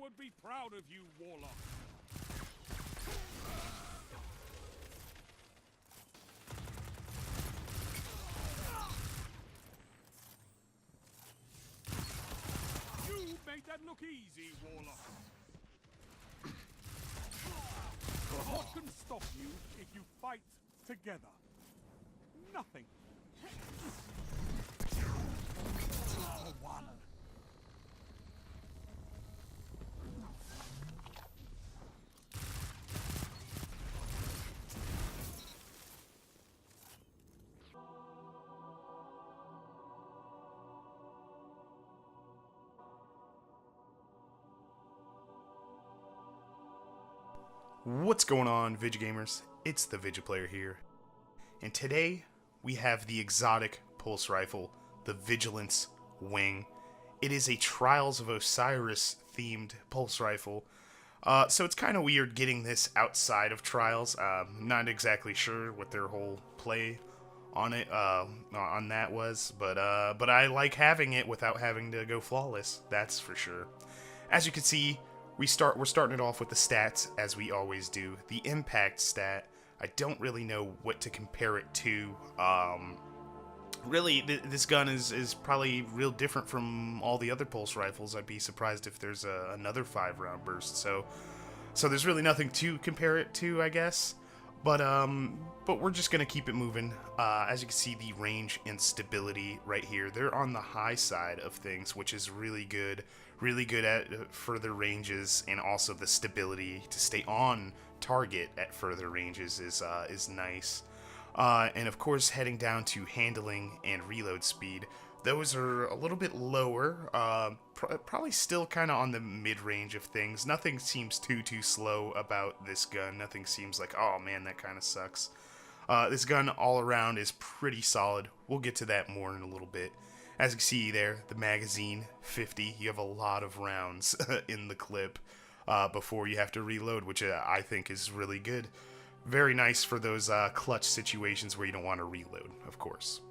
would be proud of you, Warlock. You made that look easy, Warlock. What can stop you if you fight together? Nothing. For one. What's going on, ViJaGamers? It's the ViJaPlayer here, and today we have the exotic pulse rifle, the Vigilance Wing. It is a Trials of Osiris themed pulse rifle, so it's kind of weird getting this outside of Trials. Not exactly sure what their whole play on it on that was, but I like having it without having to go flawless. That's for sure. As you can see, we're starting it off with the stats, as we always do. The impact stat, I don't really know what to compare it to. Really, this gun is probably real different from all the other pulse rifles. I'd be surprised if there's another 5-round burst. So there's really nothing to compare it to, I guess. But we're just gonna keep it moving. As you can see, the range and stability right here, they're on the high side of things, which is really good. Really good at further ranges, and also the stability to stay on target at further ranges is nice. And of course, heading down to handling and reload speed, those are a little bit lower. Probably still kind of on the mid-range of things. Nothing seems too slow about this gun. Nothing seems like, oh man, that kind of sucks. This gun all around is pretty solid. We'll get to that more in a little bit. As you can see there, the magazine, 50. You have a lot of rounds in the clip before you have to reload, which I think is really good. Very nice for those clutch situations where you don't want to reload, of course.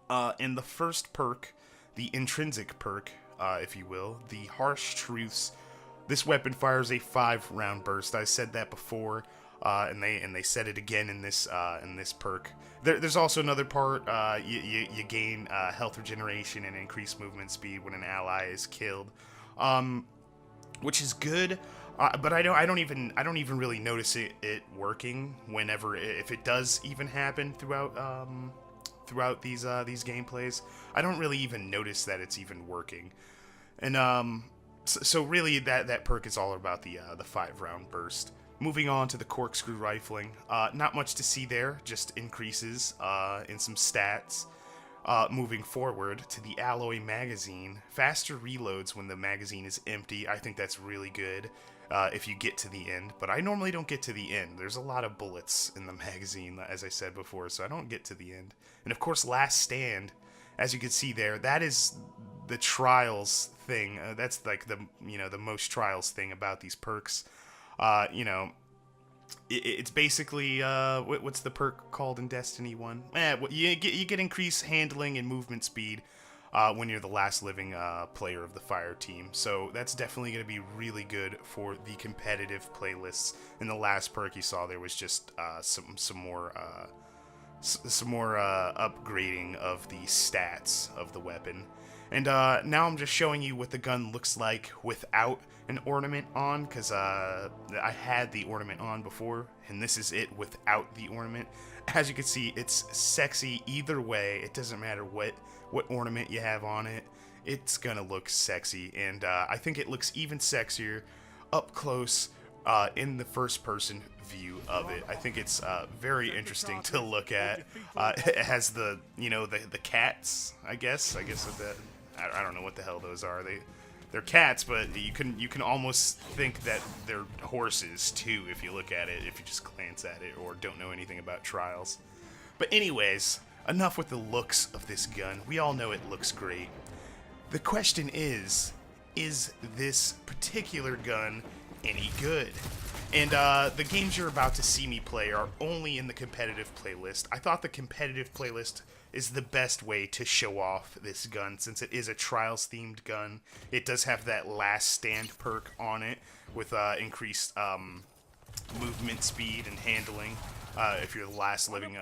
And the first perk, the intrinsic perk, if you will, the Harsh Truths. This weapon fires a 5-round burst. I said that before, and they said it again in this perk. There's also another part. You gain health regeneration and increased movement speed when an ally is killed, which is good. But I don't even really notice it working whenever, if it does even happen throughout these gameplays. I don't really even notice that it's even working. And so really that perk is all about the 5-round burst. Moving on to the corkscrew rifling, not much to see there, just increases in some stats. Moving forward to the alloy magazine, faster reloads when the magazine is empty. I think that's really good if you get to the end, but I normally don't get to the end. There's a lot of bullets in the magazine, as I said before, so I don't get to the end. And of course, last stand, as you can see there, that is the Trials thing. That's like the most Trials thing about these perks. It's basically what's the perk called in Destiny 1? You get increased handling and movement speed when you're the last living player of the fire team. So that's definitely going to be really good for the competitive playlists. And the last perk you saw there was just some more upgrading of the stats of the weapon. And now I'm just showing you what the gun looks like without an ornament on, because I had the ornament on before, and this is it without the ornament. As you can see, it's sexy either way. It doesn't matter what ornament you have on it. It's gonna look sexy, and I think it looks even sexier up close in the first-person view of it. I think it's very interesting to look at. It has the the cats. I guess that I don't know what the hell those are. They're cats, but you can almost think that they're horses too if you look at it, if you just glance at it or don't know anything about Trials. But anyways, enough with the looks of this gun. We all know it looks great. The question is this particular gun any good? And the games you're about to see me play are only in the competitive playlist. I thought the competitive playlist is the best way to show off this gun, since it is a Trials-themed gun. It does have that last stand perk on it with increased movement speed and handling if you're the last living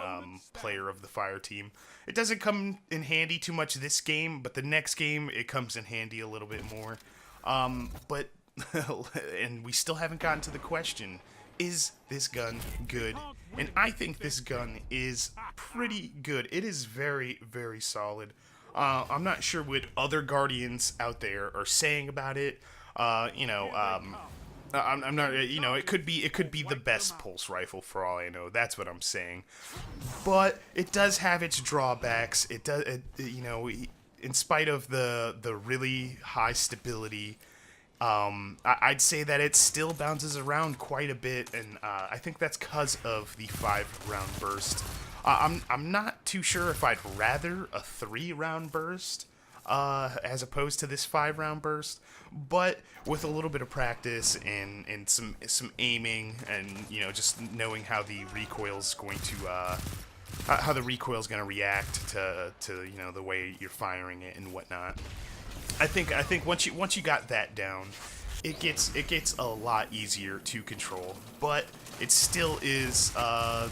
player of the fire team. It doesn't come in handy too much this game, but the next game it comes in handy a little bit more. But and we still haven't gotten to the question, is this gun good? And I think this gun is pretty good. It is very, very solid. I'm not sure what other Guardians out there are saying about it. I'm not, it could be the best pulse rifle for all I know. That's what I'm saying. But it does have its drawbacks. It does, in spite of the really high stability, I'd say that it still bounces around quite a bit, and I think that's because of the 5-round burst. I'm not too sure if I'd rather a 3-round burst as opposed to this 5-round burst, but with a little bit of practice and some aiming, and just knowing how the recoil's going to react to the way you're firing it and whatnot. I think once you got that down, it gets a lot easier to control, but it still is a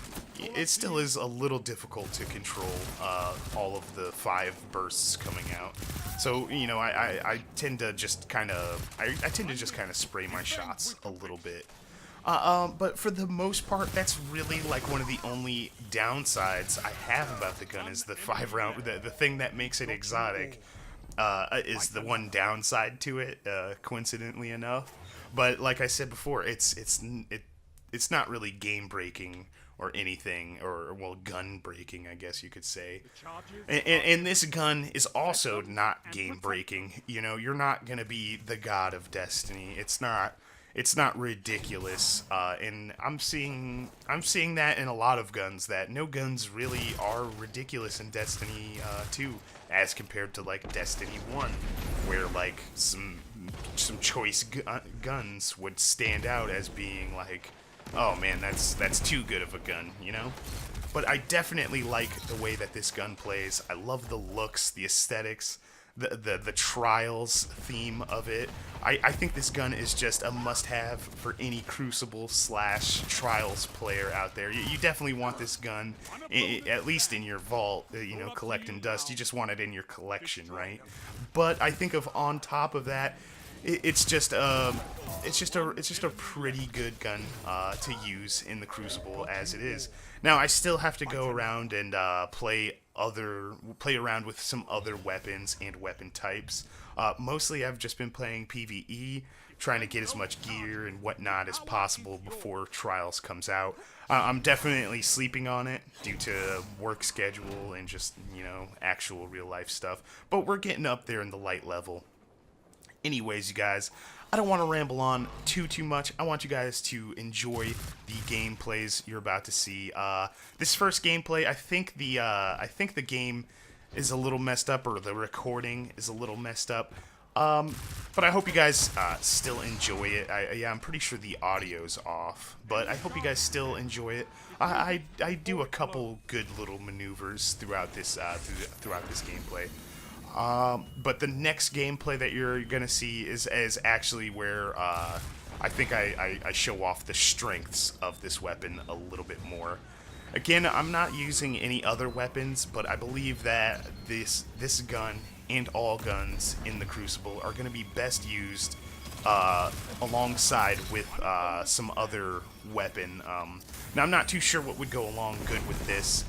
little difficult to control all of the 5 bursts coming out. So I tend to just kind of spray my shots a little bit. But for the most part, that's really like one of the only downsides I have about the gun, is the 5-round. The thing that makes it exotic is the one downside to it, coincidentally enough. But like I said before, it's not really game breaking or anything, or gun breaking, I guess you could say. And this gun is also not game breaking. You're not gonna be the god of Destiny. It's not ridiculous, and I'm seeing that in a lot of guns, that no guns really are ridiculous in Destiny 2 as compared to like Destiny 1, where like some choice guns would stand out as being like, oh man, that's too good of a gun, But I definitely like the way that this gun plays. I love the looks, the aesthetics, the Trials theme of it. I think this gun is just a must-have for any Crucible / Trials player out there. You definitely want this gun, at least in your vault, collecting dust. You just want it in your collection, right? But I think on top of that, it's just a pretty good gun to use in the Crucible as it is. Now I still have to go around and play around with some other weapons and weapon types. Mostly I've just been playing PvE, trying to get as much gear and whatnot as possible before Trials comes out. I'm definitely sleeping on it due to work schedule and just, actual real life stuff. But we're getting up there in the light level. Anyways, you guys, I don't want to ramble on too much. I want you guys to enjoy the gameplays you're about to see. This first gameplay, I think the game is a little messed up, or the recording is a little messed up. But I hope you guys still enjoy it. I'm pretty sure the audio's off, but I hope you guys still enjoy it. I do a couple good little maneuvers throughout this gameplay. But the next gameplay that you're gonna see is actually where I think I show off the strengths of this weapon a little bit more. Again, I'm not using any other weapons, but I believe that this gun and all guns in the Crucible are going to be best used alongside with some other weapon. Now, I'm not too sure what would go along good with this.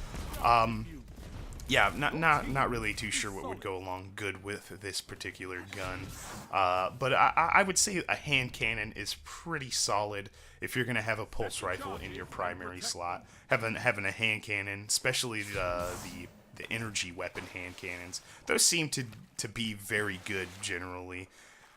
Yeah, not really too sure what would go along good with this particular gun. But I would say a hand cannon is pretty solid if you're going to have a pulse rifle in your primary slot. Having a hand cannon, especially the energy weapon hand cannons, those seem to be very good generally.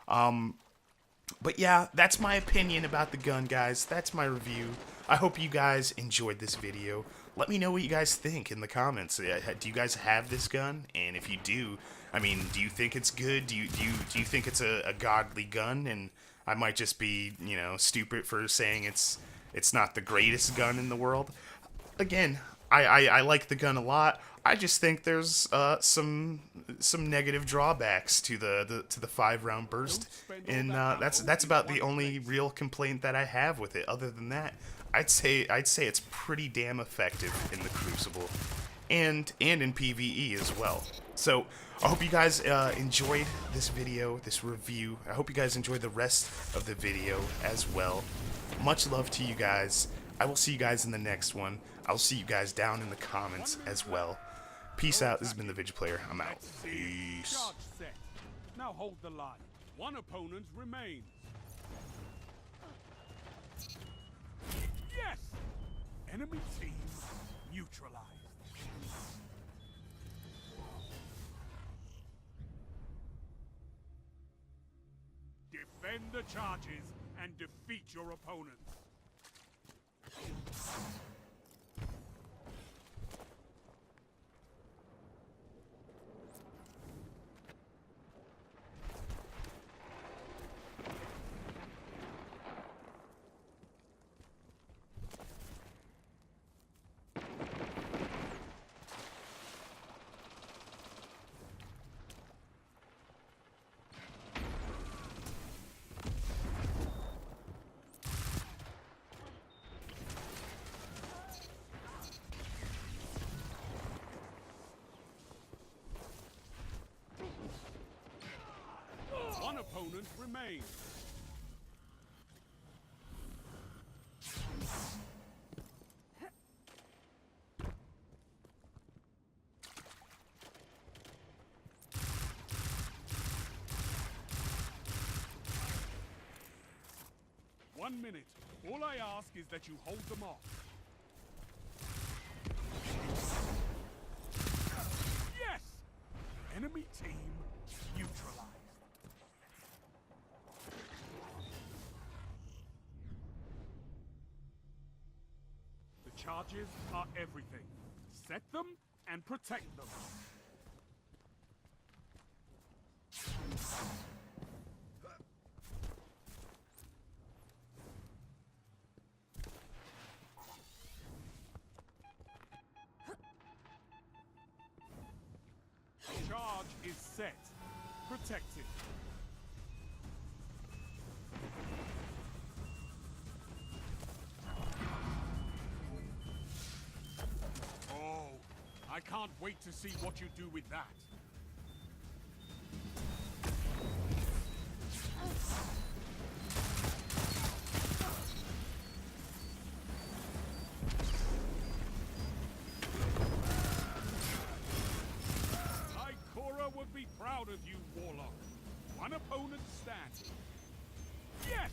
But yeah, that's my opinion about the gun, guys. That's my review. I hope you guys enjoyed this video. Let me know what you guys think in the comments. Do you guys have this gun? And if you do, I mean, do you think it's good? Do you think it's a godly gun? And I might just be, stupid for saying it's not the greatest gun in the world. Again, I like the gun a lot. I just think there's some negative drawbacks to the 5-round burst, and that's about the only real complaint that I have with it. Other than that, I'd say it's pretty damn effective in the Crucible, and in PvE as well. So I hope you guys enjoyed this video, this review. I hope you guys enjoyed the rest of the video as well. Much love to you guys. I will see you guys in the next one. I'll see you guys down in the comments as well. Peace out. This has been the ViJaPlayer. I'm out. Peace. Charge set. Now hold the line. One opponent remains. Yes! Enemy team neutralized. Defend the charges and defeat your opponents. One opponent remains. One minute. All I ask is that you hold them off. Yes! Enemy team neutralized. The charges are everything. Set them and protect them. Charge is set. Protect it. Oh, I can't wait to see what you do with that. Would be proud of you, Warlock. One opponent stands. Yes!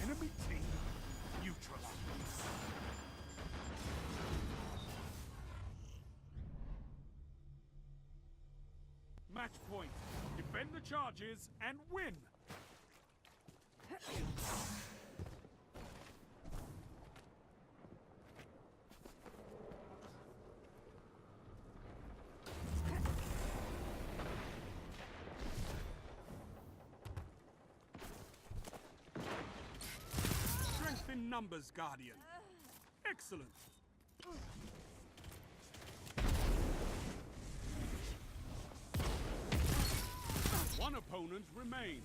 Enemy team neutralized. Match point. Defend the charges and win. In numbers, Guardian. Excellent. One opponent remains.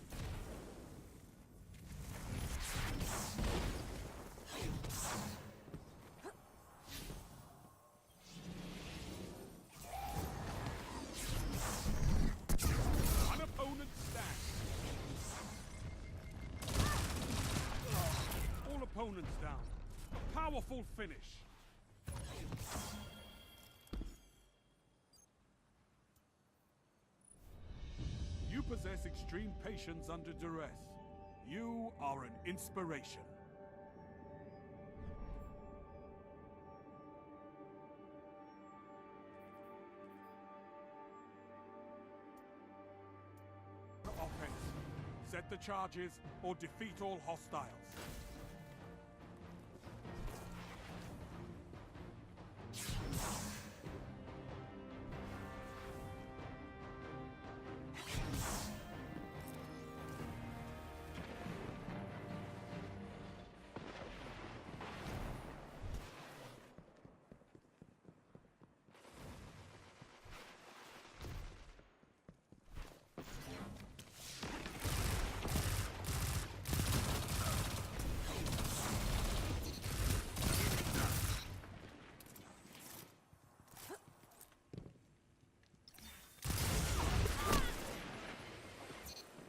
One opponent stands. All opponents down. A powerful finish. You possess extreme patience under duress. You are an inspiration. Offense. Set the charges or defeat all hostiles.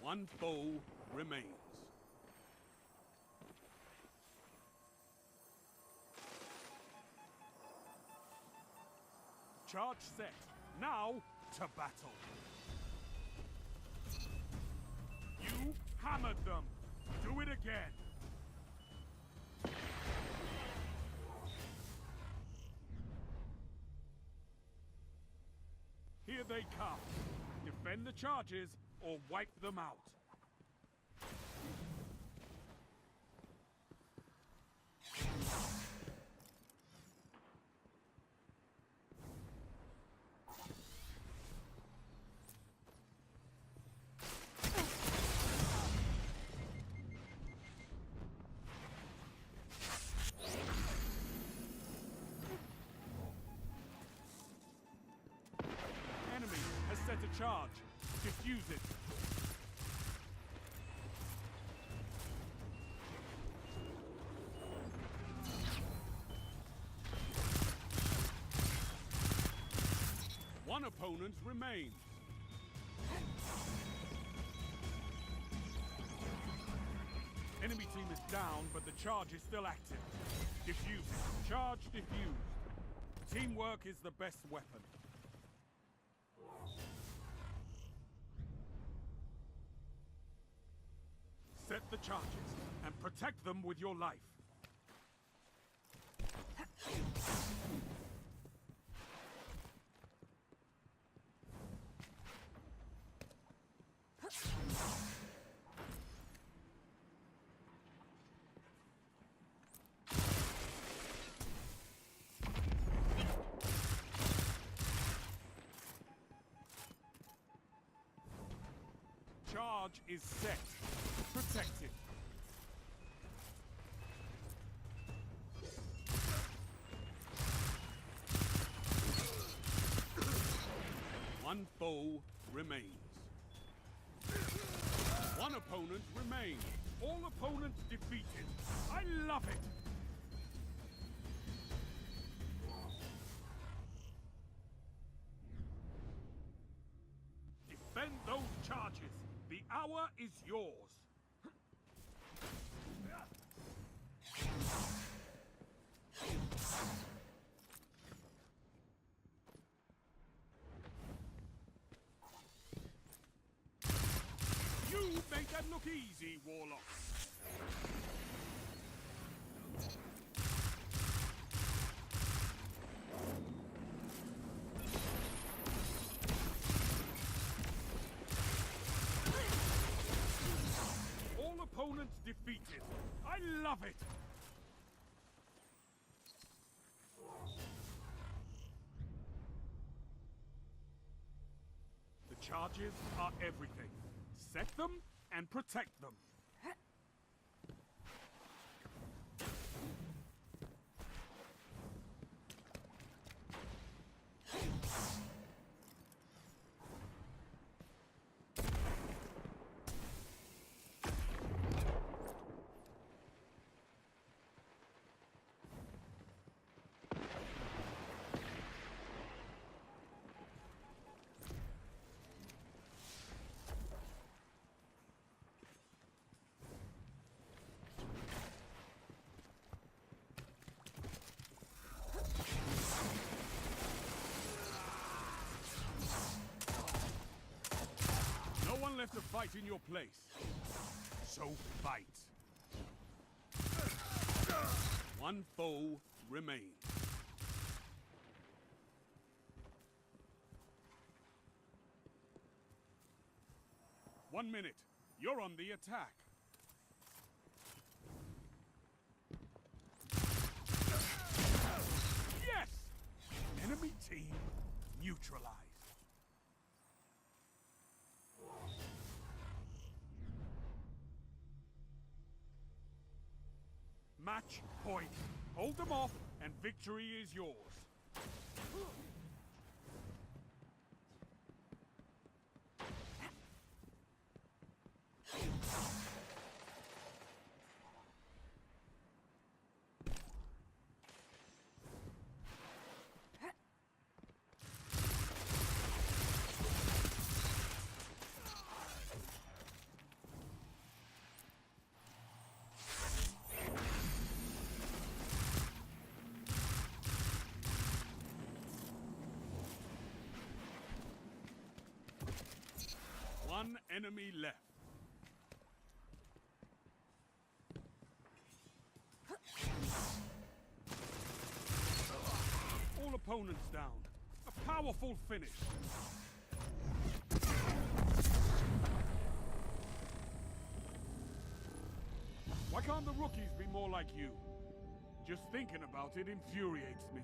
One foe remains. Charge set. Now to battle. You hammered them. Do it again. Here they come. Defend the charges or wipe them out. Enemy has set a charge. Defuse it. One opponent remains. Enemy team is down, but the charge is still active. Defuse it. Charge defused. Teamwork is the best weapon. Set the charges and protect them with your life. Charge is set. Protect it. One foe remains. One opponent remains. All opponents defeated. I love it! Defend those charges. The hour is yours. You make that look easy, Warlock. All opponents defeated. I love it. The charges are everything. Set them and protect them. No one left to fight in your place. So fight. One foe remains. One minute. You're on the attack. Yes! Enemy team neutralized. Match point. Hold them off, and victory is yours. One enemy left. All opponents down. A powerful finish. Why can't the rookies be more like you? Just thinking about it infuriates me.